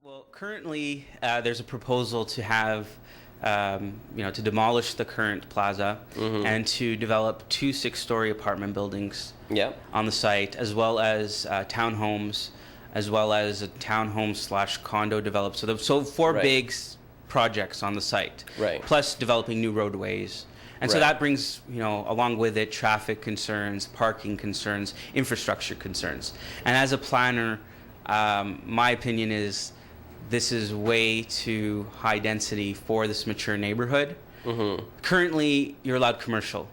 Well, currently there's a proposal to have, to demolish the current plaza and to develop two six-story apartment buildings Yeah. on the site, as well as townhomes, as well as a townhome slash condo developed. So four Right. big projects on the site, Right. plus developing new roadways. And so Right. that brings, along with it, traffic concerns, parking concerns, infrastructure concerns. And as a planner, my opinion is this is way too high density for this mature neighborhood. Currently, you're allowed commercial.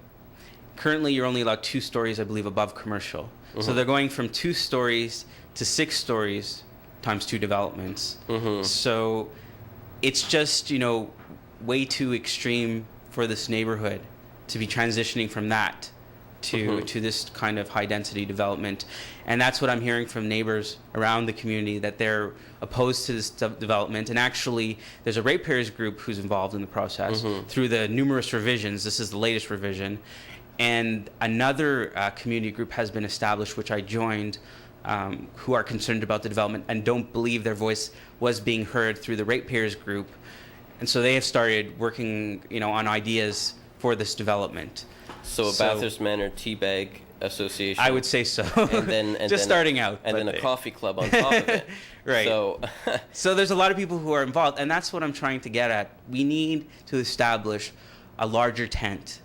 Currently, you're only allowed 2 stories, I believe, above commercial. So they're going from 2 stories to 6 stories times 2 developments. So it's just, way too extreme for this neighborhood to be transitioning from that to this kind of high density development. And that's what I'm hearing from neighbors around the community, that they're opposed to this development. And actually, there's a ratepayers group who's involved in the process through the numerous revisions. This is the latest revision. And another community group has been established, which I joined, who are concerned about the development and don't believe their voice was being heard through the ratepayers group. And so they have started working, on ideas for this development. So a Bathurst Manor Teabag Association. I would say so. And then Just starting out. And then a coffee club on top of it. Right. So there's a lot of people who are involved, and that's what I'm trying to get at. We need to establish a larger tent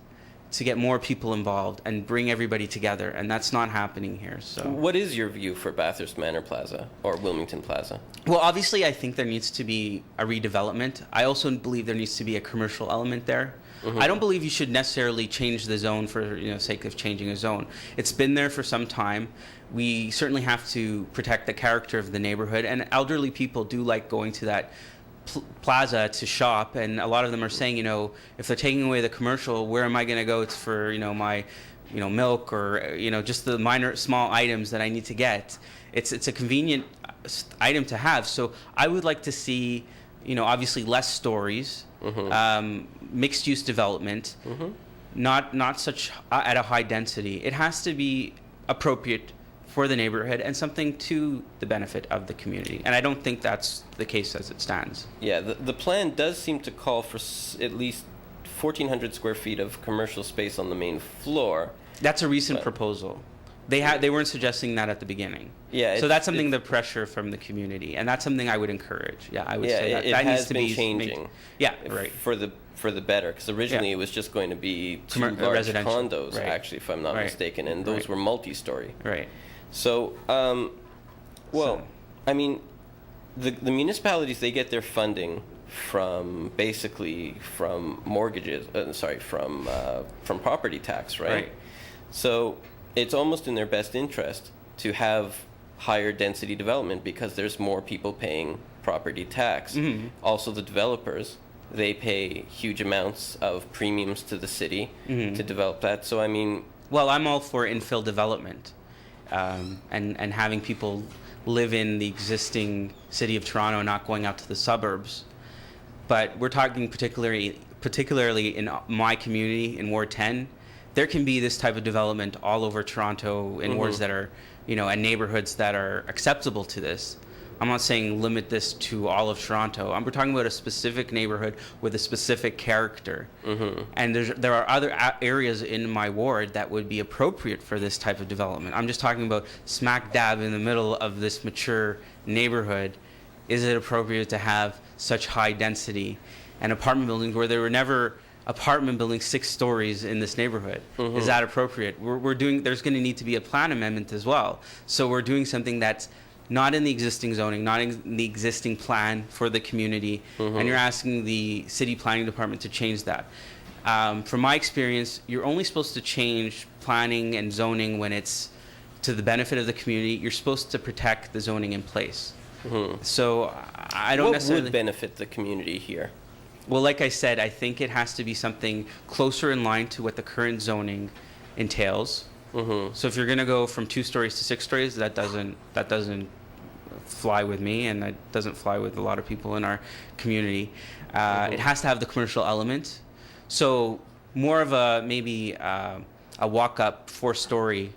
to get more people involved and bring everybody together, and that's not happening here. So What is your view for Bathurst Manor Plaza or Wilmington Plaza? Well, obviously, I think there needs to be a redevelopment. I also believe there needs to be a commercial element there. I don't believe you should necessarily change the zone for sake of changing a zone. It's been there for some time. We certainly have to protect the character of the neighborhood, and elderly people do like going to that plaza to shop, and a lot of them are saying, if they're taking away the commercial, where am I going to go for my milk or just the minor small items that I need to get. It's a convenient item to have. So I would like to see obviously less stories, mixed use development, not such at a high density. It has to be appropriate for the neighborhood and something to the benefit of the community. And I don't think that's the case as it stands. Yeah, the plan does seem to call for at least 1,400 square feet of commercial space on the main floor. That's a recent proposal. They weren't suggesting that at the beginning. Yeah. So that's something, the pressure from the community, and that's something I would encourage. Yeah, I would say that it that has needs to been be changing. Right. For the better, because originally it was just going to be 2 large residential. condos, Right. actually, if I'm not mistaken, and those were multi-story. Right. So, I mean, the municipalities, they get their funding from mortgages, from property tax, right? Right. So it's almost in their best interest to have higher density development because there's more people paying property tax. Also, the developers, they pay huge amounts of premiums to the city to develop that. So, I mean... Well, I'm all for infill development. And having people live in the existing city of Toronto, not going out to the suburbs. But we're talking particularly in my community, in Ward 10, there can be this type of development all over Toronto in wards that are, and neighborhoods that are acceptable to this. I'm not saying limit this to all of Toronto. We're talking about a specific neighborhood with a specific character. And there are other areas in my ward that would be appropriate for this type of development. I'm just talking about smack dab in the middle of this mature neighborhood. Is it appropriate to have such high density and apartment buildings where there were never apartment buildings 6 stories in this neighborhood? Is that appropriate? There's going to need to be a plan amendment as well. So we're doing something that's not in the existing zoning, not in the existing plan for the community, and you're asking the city planning department to change that. From my experience, you're only supposed to change planning and zoning when it's to the benefit of the community. You're supposed to protect the zoning in place. So I don't necessarily... What would benefit the community here? Well, like I said, I think it has to be something closer in line to what the current zoning entails. So if you're going to go from 2 stories to 6 stories, that doesn't fly with me, and that doesn't fly with a lot of people in our community. It has to have the commercial element. So more of maybe a walk-up 4-story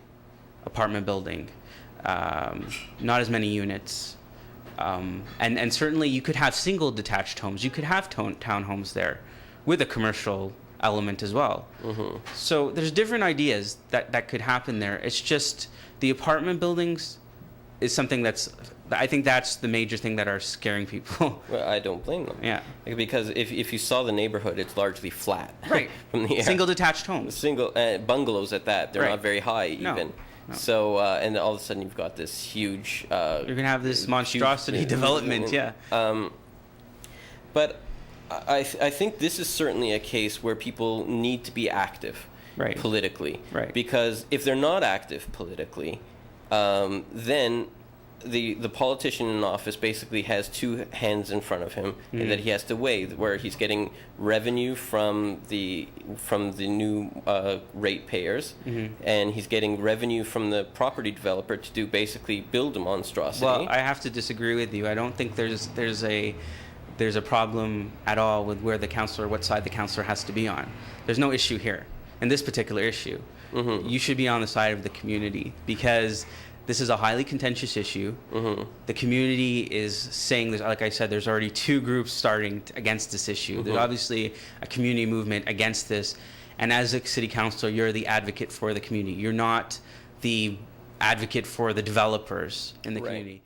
apartment building, not as many units. And certainly you could have single detached homes. You could have townhomes there with a commercial element as well. So there's different ideas that could happen there. It's just the apartment buildings is something I think that's the major thing that are scaring people. Well, I don't blame them. Yeah. Because if you saw the neighborhood, it's largely flat. Right. From the air. Single detached homes. Single bungalows at that. They're Right. not very high No. even. No. So and all of a sudden you've got this huge. You're gonna have this monstrosity development. Yeah. But I think this is certainly a case where people need to be active Right. politically. Right. Because if they're not active politically, then the politician in office basically has two hands in front of him that he has to weigh, where he's getting revenue from the new ratepayers, and he's getting revenue from the property developer to do basically build a monstrosity. Well, I have to disagree with you. I don't think there's a problem at all with where the councillor, what side the councillor has to be on. There's no issue here. In this particular issue, you should be on the side of the community, because this is a highly contentious issue. The community is saying this, like I said, there's already two groups starting against this issue. There's obviously a community movement against this. And as a city councilor, you're the advocate for the community. You're not the advocate for the developers in the community.